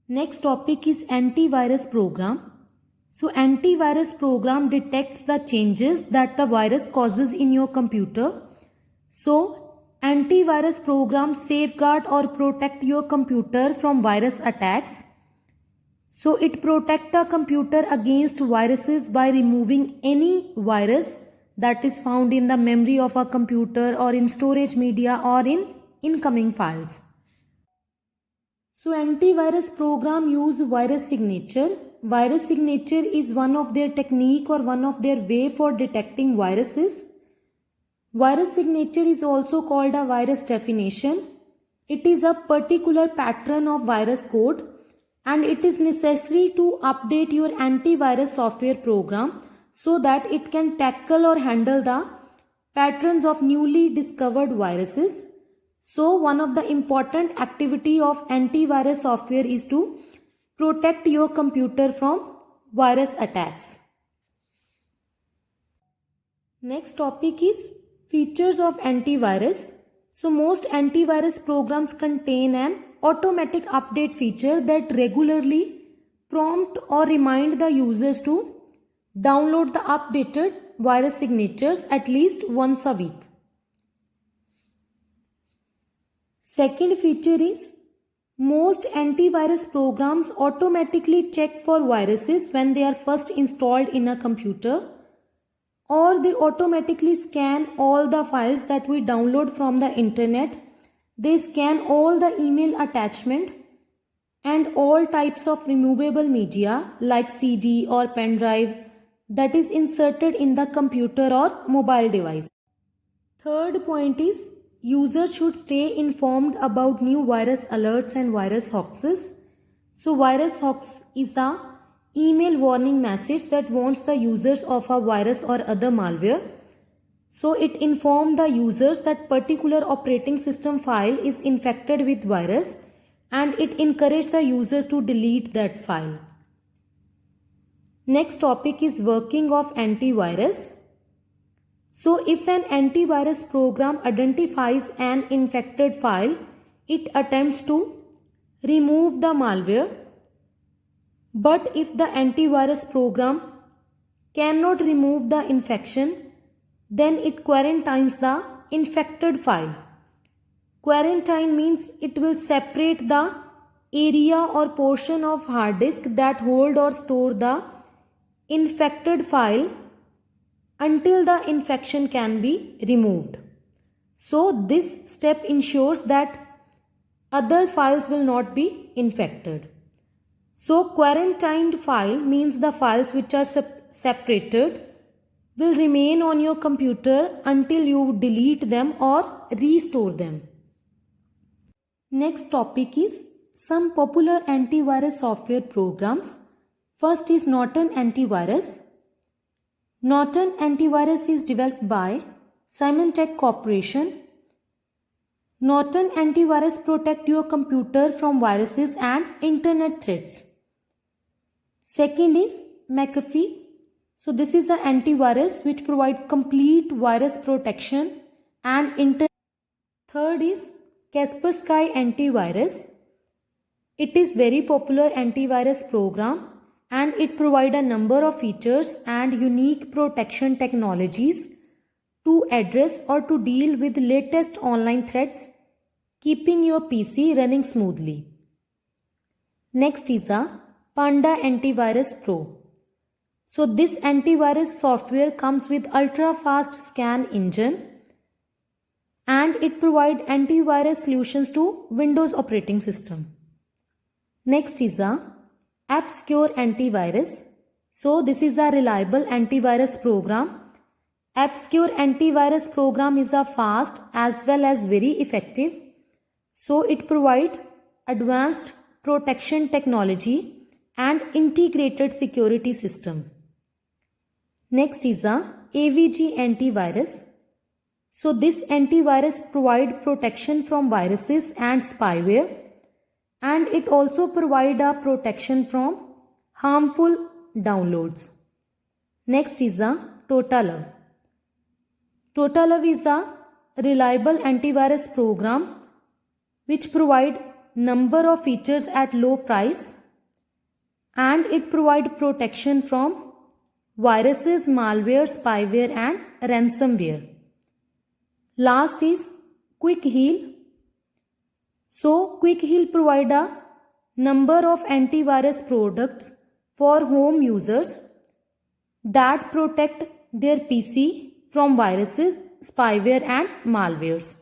Next topic is antivirus program. So antivirus program detects the changes that the virus causes in your computer. So antivirus program safeguard or protect your computer from virus attacks. So it protects the computer against viruses by removing any virus that is found in the memory of a computer or in storage media or in incoming files. So antivirus program use virus signature. Virus signature is one of their technique or one of their way for detecting viruses. Virus signature is also called a virus definition. It is a particular pattern of virus code and it is necessary to update your antivirus software program so that it can tackle or handle the patterns of newly discovered viruses. So one of the important activity of antivirus software is to protect your computer from virus attacks. Next topic is features of antivirus. So most antivirus programs contain an automatic update feature that regularly prompt or remind the users to download the updated virus signatures at least once a week. Second feature is most antivirus programs automatically check for viruses when they are first installed in a computer, or they automatically scan all the files that we download from the internet. They scan all the email attachment and all types of removable media like CD or pen drive that is inserted in the computer or mobile device. Third point is users should stay informed about new virus alerts and virus hoaxes. So virus hoax is a email warning message that warns the users of a virus or other malware. So it informs the users that particular operating system file is infected with virus and it encourages the users to delete that file. Next topic is working of antivirus. So if an antivirus program identifies an infected file, it attempts to remove the malware. But if the antivirus program cannot remove the infection, then it quarantines the infected file. Quarantine means it will separate the area or portion of hard disk that hold or store the infected file until the infection can be removed. So this step ensures that other files will not be infected. So quarantined file means the files which are separated will remain on your computer until you delete them or restore them. Next topic is some popular antivirus software programs. First is Norton Antivirus. Norton Antivirus is developed by Symantec Corporation. Norton Antivirus protects your computer from viruses and internet threats. Second is McAfee. So this is the antivirus which provides complete virus protection and internet. Third is Kaspersky Antivirus. It is very popular antivirus program and it provides a number of features and unique protection technologies to address or to deal with latest online threats, keeping your PC running smoothly. Next is a Panda Antivirus Pro. So this antivirus software comes with ultra-fast scan engine and it provides antivirus solutions to Windows operating system. Next is a F-Secure Antivirus. So this is a reliable antivirus program. F-Secure Antivirus program is a fast as well as very effective. So it provides advanced protection technology and integrated security system. Next is a AVG Antivirus. So this antivirus provides protection from viruses and spyware and it also provides a protection from harmful downloads. Next is a TotaLove. TotaLove is a reliable antivirus program which provides number of features at low price, and it provide protection from viruses, malware, spyware and ransomware. Last is Quick Heal. So Quick Heal provide a number of antivirus products for home users that protect their PC from viruses, spyware and malwares.